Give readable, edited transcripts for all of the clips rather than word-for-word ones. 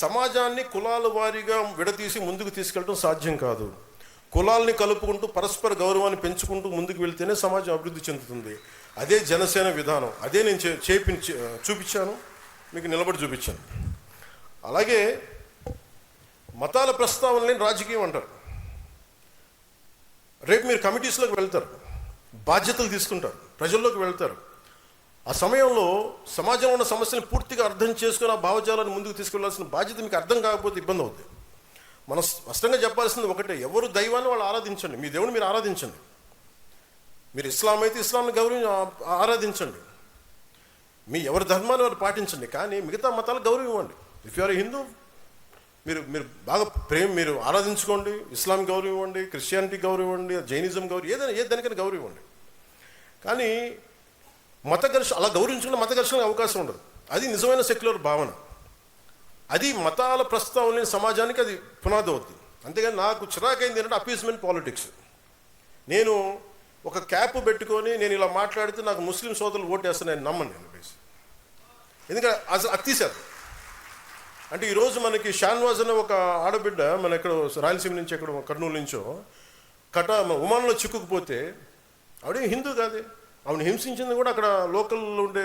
సమాజాన్ని కులాల వారీగా విడదీసి ముందుకు తీసుకెళ్ళడం సాధ్యం కాదు. కులాల్ని కలుపుకుంటూ పరస్పర గౌరవాన్ని పెంచుకుంటూ ముందుకు వెళ్తేనే సమాజం అభివృద్ధి చెందుతుంది. అదే జనసేన విధానం. అదే నేను చూపించాను, మీకు నిలబడి చూపించాను. అలాగే మతాల ప్రస్తావనని రాజకీయం అంటారు. రేపు మీరు కమిటీస్లోకి వెళ్తారు, బాధ్యతలు తీసుకుంటారు, ప్రజల్లోకి వెళ్తారు. ఆ సమయంలో సమాజంలో ఉన్న సమస్యలను పూర్తిగా అర్థం చేసుకుని ఆ భావజాలాన్ని ముందుకు తీసుకెళ్లాల్సిన బాధ్యత మీకు అర్థం కాకపోతే ఇబ్బంది అవుతుంది. మనం స్పష్టంగా చెప్పాల్సింది ఒకటే, ఎవరు దైవాన్ని వాళ్ళు ఆరాధించండి, మీ దేవుని మీరు ఆరాధించండి. మీరు ఇస్లాం అయితే ఇస్లాంని ఆరాధించండి, మీ ఎవరి ధర్మాన్ని వారు పాటించండి. కానీ మిగతా మతాలకు గౌరవం ఇవ్వండి. ఇఫ్ యు ఆర్ హిందూ, మీరు బాగా మీరు ఆరాధించుకోండి. ఇస్లాం గౌరవం ఇవ్వండి, క్రిస్టియానిటీ గౌరవం ఇవ్వండి, జైనిజం గౌరవం, ఏ దానికైనా గౌరవం ఇవ్వండి. కానీ మత ఘర్షణ అలా గౌరవించుకుంటే మత ఘర్షణకు అవకాశం ఉండదు. అది నిజమైన సెక్యులర్ భావన. అది మతాల ప్రస్తావన లేని సమాజానికి అది పునాది అవుతుంది. అంతేగాని నాకు చిరాకైంది ఏంటంటే అపీస్మెంట్ పాలిటిక్స్. నేను ఒక క్యాప్ పెట్టుకొని నేను ఇలా మాట్లాడితే నాకు ముస్లిం సోదరులు ఓటేస్తాను, నేను నమ్మను. నేను ఎందుకంటే అసలు అది తీశారు. అంటే ఈరోజు మనకి షాన్వాజ్ అనే ఒక ఆడబిడ్డ మన ఎక్కడ రాయలసీమ నుంచి ఎక్కడ కర్నూలు నుంచో ఉమానంలో చిక్కుకుపోతే ఆవిడ హిందూ కాదే. ఆవిడ హింసించింది కూడా అక్కడ లోకల్లో ఉండే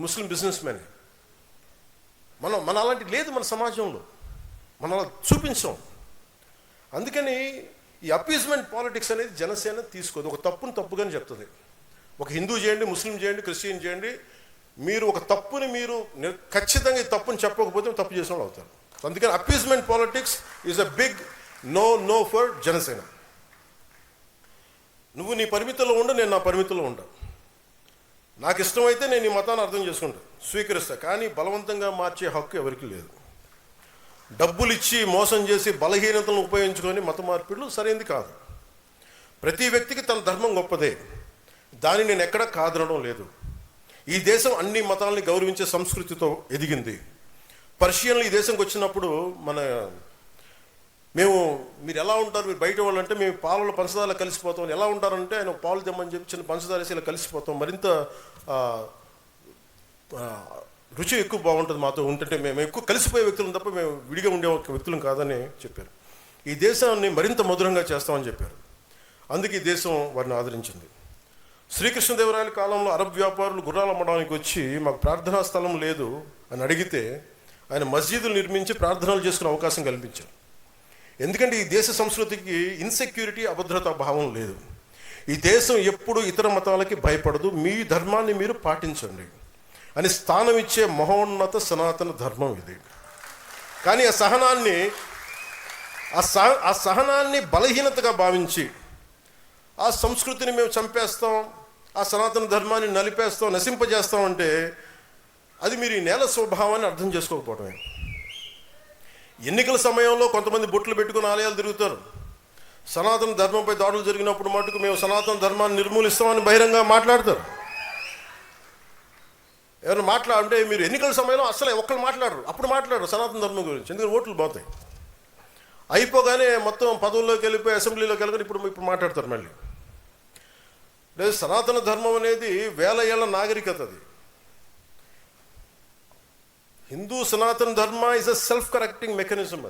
ముస్లిం బిజినెస్ మ్యాన్. మన అలాంటి లేదు మన సమాజంలో, మనం అలా చూపించాం. అందుకని ఈ అపీజ్మెంట్ పాలిటిక్స్ అనేది జనసేన తీసుకోదు. ఒక తప్పుని తప్పుగానే చెప్తుంది. ఒక హిందూ చేయండి, ముస్లిం చేయండి, క్రిస్టియన్ చేయండి, మీరు ఒక తప్పుని మీరు ఖచ్చితంగా ఈ తప్పుని చెప్పకపోతే తప్పు చేసిన వాళ్ళు అవుతారు. అందుకని appeasement politics is a big no for Janasena. నువ్వు నీ పరిమితుల్లో ఉండు, నేను నా పరిమితుల్లో ఉంటా. నాకు ఇష్టమైతే నేను ఈ మతాన్ని అర్థం చేసుకుంటా, స్వీకరిస్తా. కానీ బలవంతంగా మార్చే హక్కు ఎవరికి లేదు. డబ్బులు ఇచ్చి మోసం చేసి బలహీనతలను ఉపయోగించుకొని మత మార్పిడులు సరైనది కాదు. ప్రతి వ్యక్తికి తన ధర్మం గొప్పదే, దాన్ని నేను ఎక్కడా కాదనడం లేదు. ఈ దేశం అన్ని మతాలని గౌరవించే సంస్కృతితో ఎదిగింది. పర్షియన్లు ఈ దేశంకి వచ్చినప్పుడు మీరు ఎలా ఉంటారు, మీరు బయట వాళ్ళు అంటే మేము పాలలో పంచదార కలిసిపోతాం. ఎలా ఉంటారంటే ఆయన పాలు తెమ్మని చెప్పి చిన్న పంచదార వేసి ఇలా కలిసిపోతాం, మరింత రుచి ఎక్కువ బాగుంటుంది మాతో ఉంటుంటే. మేము ఎక్కువ కలిసిపోయే వ్యక్తులను తప్ప మేము విడిగా ఉండే వ్యక్తులం కాదని చెప్పారు. ఈ దేశాన్ని మరింత మధురంగా చేస్తామని చెప్పారు. అందుకే ఈ దేశం వారిని ఆదరించింది. శ్రీకృష్ణదేవరాయల కాలంలో అరబ్ వ్యాపారులు గుర్రాలు అమ్మడానికి వచ్చి మాకు ప్రార్థనా స్థలం లేదు అని అడిగితే ఆయన మస్జిదులు నిర్మించి ప్రార్థనలు చేసుకునే అవకాశం కల్పించారు. ఎందుకంటే ఈ దేశ సంస్కృతికి ఇన్సెక్యూరిటీ, అభద్రతా భావం లేదు. ఈ దేశం ఎప్పుడు ఇతర మతాలకి భయపడదు. మీ ధర్మాన్ని మీరు పాటించండి అని స్థానం ఇచ్చే మహోన్నత సనాతన ధర్మం ఇది. కానీ ఆ సహనాన్ని బలహీనతగా భావించి ఆ సంస్కృతిని మేము చంపేస్తాం, ఆ సనాతన ధర్మాన్ని నలిపేస్తాం, నశింపజేస్తాం అంటే అది మీరు ఈ నేల స్వభావాన్ని అర్థం చేసుకోకపోవడమే. ఎన్నికల సమయంలో కొంతమంది బొట్లు పెట్టుకుని ఆలయాలు తిరుగుతారు. సనాతన ధర్మంపై దాడులు జరిగినప్పుడు మటుకు మేము సనాతన ధర్మాన్ని నిర్మూలిస్తామని బహిరంగ మాట్లాడతారు. ఎవరు అంటే మీరు ఎన్నికల సమయంలో అసలు ఒక్కరు మాట్లాడరు, అప్పుడు మాట్లాడరు సనాతన ధర్మం గురించి. ఎందుకంటే ఓట్లు పోతాయి. అయిపోగానే మొత్తం పదవుల్లోకి వెళ్ళిపోయి అసెంబ్లీలోకి వెళ్ళగానే ఇప్పుడు మాట్లాడతారు మళ్ళీ. లేదు, సనాతన ధర్మం అనేది వేల ఏళ్ల నాగరికత. అది హిందూ సనాతన ధర్మ is a self correcting mechanism.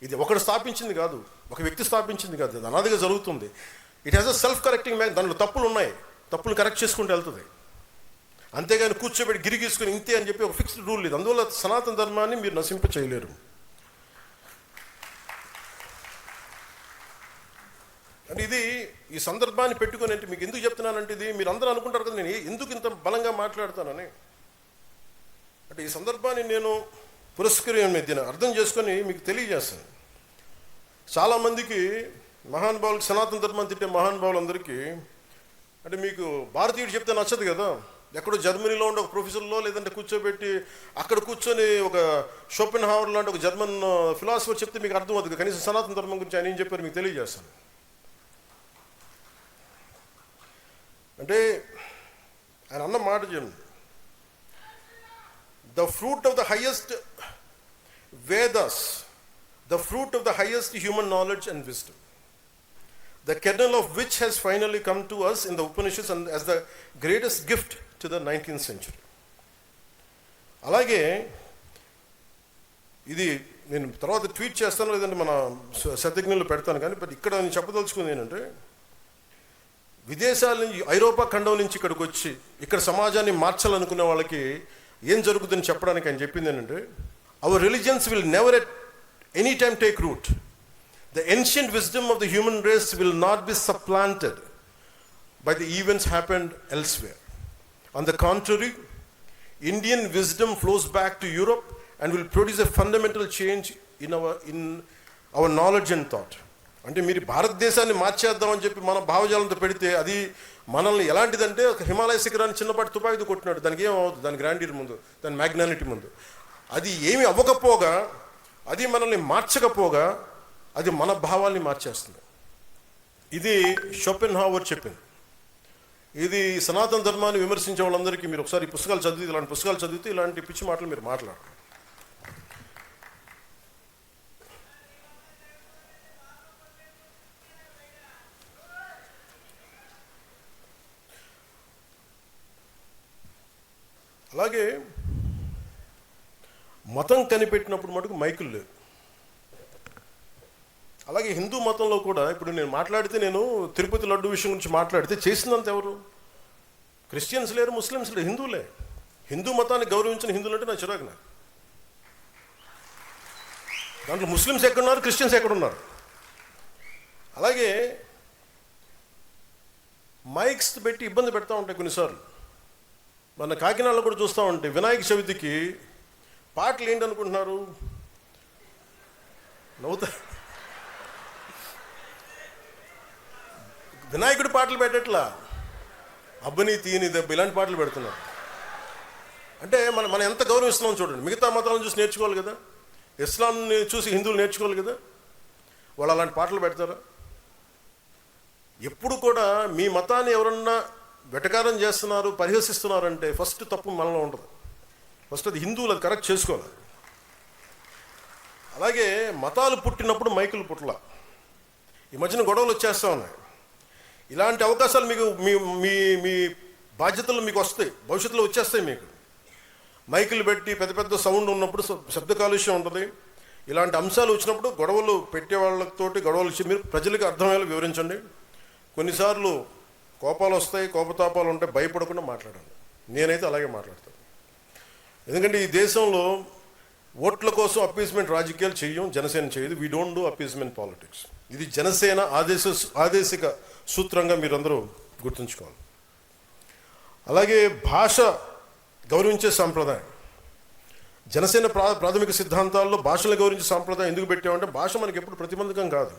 ఇది ఒకడు స్థాపించింది కాదు, ఒక వ్యక్తి స్థాపించింది కాదు, అది అనాదిగా జరుగుతుంది. It has a self correcting దాంట్లో తప్పులు ఉన్నాయి, తప్పులు కరెక్ట్ చేసుకుంటూ వెళ్తుంది. అంతేగాని కూర్చోబెట్టి గిరిగీసుకుని ఇంతే అని చెప్పి ఒక ఫిక్స్డ్ రూల్ లేదు. అందువల్ల సనాతన ధర్మాన్ని మీరు నశింప చేయలేరు. అంటే ఇది ఈ సందర్భాన్ని పెట్టుకొని అంటే మీకు ఎందుకు చెప్తున్నానంటే, ఇది మీరు అందరూ అనుకుంటారు కదా నేను ఎందుకు ఇంత బలంగా మాట్లాడతానని. అంటే ఈ సందర్భాన్ని నేను దీన్ని అర్థం చేసుకొని మీకు తెలియజేస్తాను. చాలామందికి మహానుభావులకి, సనాతన ధర్మం తిట్టే మహానుభావులందరికీ అంటే మీకు భారతీయుడు చెప్తే నచ్చదు కదా. ఎక్కడో జర్మనీలో ఉండే ఒక ప్రొఫెసర్లో లేదంటే కూర్చోబెట్టి అక్కడ కూర్చొని ఒక షోపెన్హావర్ లాంటి ఒక జర్మన్ ఫిలాసఫర్ చెప్తే మీకు అర్థం అవుతుంది. కనీసం సనాతన ధర్మం గురించి ఆయన ఏం చెప్పారు మీకు తెలియజేస్తాను. అంటే ఆయన అన్న మాట చెప్పండి, the fruit of the highest Vedas, the fruit of the highest human knowledge and wisdom, the kernel of which has finally come to us in the Upanishads and as the greatest gift to the 19th century. అలాగే ఇది నేను తర్వాత tweet చేస్తాను, లేదంటే మన శతజ్ఞులు పెడతాను. కానీ but ఇక్కడ నేను చెప్పదలుచుకుంది ఏంటంటే, విదేశాల నుంచి, ఐరోపా ఖండం నుంచి ఇక్కడికి వచ్చి ఇక్కడ సమాజాన్ని మార్చాలనుకునే వాళ్ళకి ఏం జరుగుతుందని చెప్పడానికి ఆయన చెప్పింది ఏంటంటే, our religions will never at any time take root. The ancient wisdom of the human race will not be supplanted by the events happened elsewhere. On the contrary, Indian wisdom flows back to Europe and will produce a fundamental change in our knowledge and thought. అంటే మీరు భారతదేశాన్ని మార్చేద్దామని చెప్పి మన భావజాలంతో పెడితే అది మనల్ని ఎలాంటిదంటే, ఒక హిమాలయ శిఖరాన్ని చిన్నపాటి తుపాకీతో కొట్టినాడు. దానికి ఏమవుతుంది? దాని గ్రాండియర్ ముందు, దాని మ్యాగ్నానిటీ ముందు. అది ఏమి అవ్వకపోగా, అది మనల్ని మార్చకపోగా, అది మన భావాల్ని మార్చేస్తుంది. ఇది షోపెన్హావర్ చెప్పింది. ఇది సనాతన ధర్మాన్ని విమర్శించే వాళ్ళందరికీ మీరు ఒకసారి పుస్తకాలు చదివితే, ఇలాంటి పుస్తకాలు చదివితే ఇలాంటి పిచ్చి మాటలు మీరు మాట్లాడరు. అలాగే మతం కనిపెట్టినప్పుడు మటుకు మైకులు లేవు. అలాగే హిందూ మతంలో కూడా ఇప్పుడు నేను మాట్లాడితే, నేను తిరుపతి లడ్డు విషయం గురించి మాట్లాడితే చేసిందంత ఎవరు? క్రిస్టియన్స్ లేరు, ముస్లిమ్స్ లేరు, హిందువులే. హిందూ మతాన్ని గౌరవించిన హిందువులు అంటే నా చిరాకు. నాకు దాంట్లో ముస్లిమ్స్ ఎక్కడున్నారు, క్రిస్టియన్స్ ఎక్కడున్నారు? అలాగే మైక్స్ పెట్టి ఇబ్బంది పెడతా ఉంటాయి కొన్నిసార్లు. మన కాకినాడలో కూడా చూస్తూ ఉంటే వినాయక చవితికి పాటలు ఏంటనుకుంటున్నారు? నవ్వుతా. వినాయకుడి పాటలు పెట్టట్లా, అబ్బని తీని దెబ్బ ఇలాంటి పాటలు పెడుతున్నారు. అంటే మనం ఎంత గౌరవిస్తున్నాం చూడండి. మిగతా మతాలను చూసి నేర్చుకోవాలి కదా, ఇస్లాంని చూసి హిందువులు నేర్చుకోవాలి కదా. వాళ్ళు అలాంటి పాటలు పెడతారా? ఎప్పుడు కూడా మీ మతాన్ని ఎవరన్నా వెటకారం చేస్తున్నారు, పరిహసిస్తున్నారంటే ఫస్ట్ తప్పు మనలో ఉంటుంది. ఫస్ట్ అది హిందువులు అది కరెక్ట్ చేసుకోవాలి. అలాగే మతాలు పుట్టినప్పుడు మైకులు పుట్టల. ఈ మధ్యన గొడవలు వచ్చేస్తూ ఉన్నాయి. ఇలాంటి అవకాశాలు మీకు మీ మీ మీ బాధ్యతలు మీకు వస్తాయి, భవిష్యత్తులో వచ్చేస్తాయి. మీకు మైకులు పెట్టి పెద్ద పెద్ద సౌండ్ ఉన్నప్పుడు శబ్ద కాలుష్యం ఉంటుంది. ఇలాంటి అంశాలు వచ్చినప్పుడు గొడవలు పెట్టే వాళ్ళతోటి గొడవలు ఇచ్చి మీరు ప్రజలకు అర్థమయ్యేలా వివరించండి. కొన్నిసార్లు కోపాలు వస్తాయి, కోపతాపాలు ఉంటాయి, భయపడకుండా మాట్లాడండి. నేనైతే అలాగే మాట్లాడతాను. ఎందుకంటే ఈ దేశంలో ఓట్ల కోసం అప్పీస్మెంట్ రాజకీయాలు చెయ్యం, జనసేన చేయదు. We don't do appeasement politics. ఇది జనసేన ఆదేశిక సూత్రంగా మీరందరూ గుర్తుంచుకోవాలి. అలాగే భాష గౌరవించే సాంప్రదాయం, జనసేన ప్రాథమిక సిద్ధాంతాల్లో భాషను గౌరవించే సాంప్రదాయం ఎందుకు పెట్టామంటే, భాష మనకి ఎప్పుడు ప్రతిబంధకం కాదు.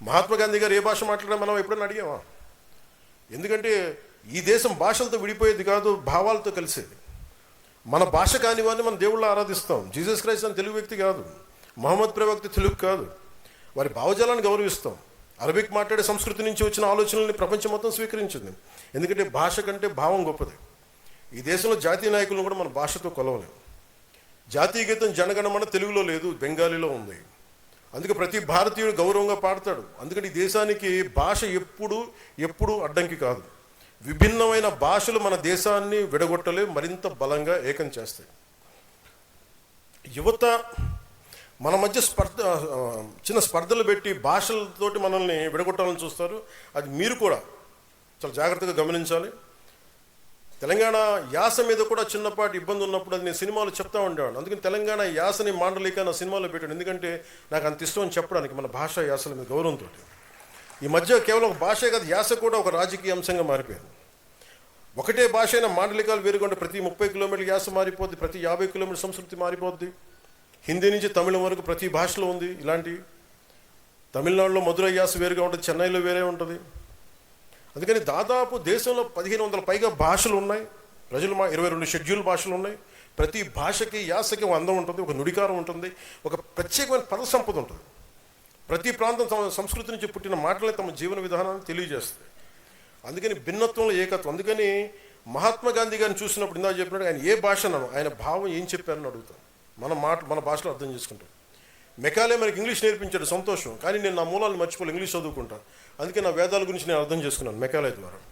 మహాత్మా గాంధీ గారు ఏ భాష మాట్లాడినా మనం ఎప్పుడైనా అడిగామా? ఎందుకంటే ఈ దేశం భాషలతో విడిపోయేది కాదు, భావాలతో కలిసేది. మన భాష కాని వారిని మనం దేవుళ్ళ ఆరాధిస్తాం. జీసస్ క్రైస్ట్ అని తెలుగు వ్యక్తి కాదు, మహమ్మద్ ప్రవక్త తెలుగు కాదు. వారి భావజాలాన్ని గౌరవిస్తాం. అరబిక్ మాట్లాడే సంస్కృతి నుంచి వచ్చిన ఆలోచనల్ని ప్రపంచం మొత్తం స్వీకరించింది. ఎందుకంటే భాష కంటే భావం గొప్పది. ఈ దేశంలో జాతీయ నాయకులను కూడా మన భాషతో కొలవలేము. జాతీయ గీతం జనగణమన తెలుగులో లేదు, బెంగాలీలో ఉంది. అందుకే ప్రతి భారతీయుడు గౌరవంగా పాడతాడు. అందుకని ఈ దేశానికి భాష ఎప్పుడు అడ్డంకి కాదు. విభిన్నమైన భాషలు మన దేశాన్ని విడగొట్టలే, మరింత బలంగా ఏకం చేస్తాయి. యువత మన మధ్య చిన్న స్పర్ధలు పెట్టి భాషలతోటి మనల్ని విడగొట్టాలని చూస్తారు. అది మీరు కూడా చాలా జాగ్రత్తగా గమనించాలి. తెలంగాణ యాస మీద కూడా చిన్నపాటి ఇబ్బంది ఉన్నప్పుడు అది నేను సినిమాలో చెప్తా ఉండేవాడు. అందుకని తెలంగాణ యాసని మాండలిక నా సినిమాలో పెట్టాను. ఎందుకంటే నాకు అంత ఇష్టం అని చెప్పడానికి, మన భాష యాసల మీద గౌరవంతో. ఈ మధ్య కేవలం ఒక భాషే కాదు, యాస కూడా ఒక రాజకీయ అంశంగా మారిపోయింది. ఒకటే భాష అయినా మాండలికాలు వేరుకుంటే ప్రతి 30 కిలోమీటర్ల యాస మారిపోద్ది, ప్రతి 50 కిలోమీటర్ల సంస్కృతి మారిపోద్ది. హిందీ నుంచి తమిళం వరకు ప్రతి భాషలో ఉంది ఇలాంటి. తమిళనాడులో మధురై యాస వేరుగా ఉంటుంది, చెన్నైలో వేరే ఉంటుంది. అందుకని దాదాపు దేశంలో 1500 పైగా భాషలు ఉన్నాయి. ప్రజలు 22 షెడ్యూల్ భాషలు ఉన్నాయి. ప్రతి భాషకి యాసకి ఒక అందం ఉంటుంది, ఒక నుడికారం ఉంటుంది, ఒక ప్రత్యేకమైన పద సంపద ఉంటుంది. ప్రతి ప్రాంతం తమ సంస్కృతి నుంచి పుట్టిన మాటలే తమ జీవన విధానాన్ని తెలియజేస్తుంది. అందుకని భిన్నత్వంలో ఏకత్వం. అందుకని మహాత్మా గాంధీ గారిని చూసినప్పుడు ఇందాక చెప్పినట్టు ఆయన ఏ భాష అన్నాను, ఆయన భావం ఏం చెప్పారని అడుగుతాం. మన భాషలో అర్థం చేసుకుంటాం. మెకాలే మనకి ఇంగ్లీష్ నేర్పించాడు, సంతోషం. కానీ నేను నా మూలాలను మర్చిపోయి ఇంగ్లీష్ చదువుకుంటాను. అందుకే నా వేదాల గురించి నేను అర్థం చేసుకున్నాను మెకాలే ద్వారా.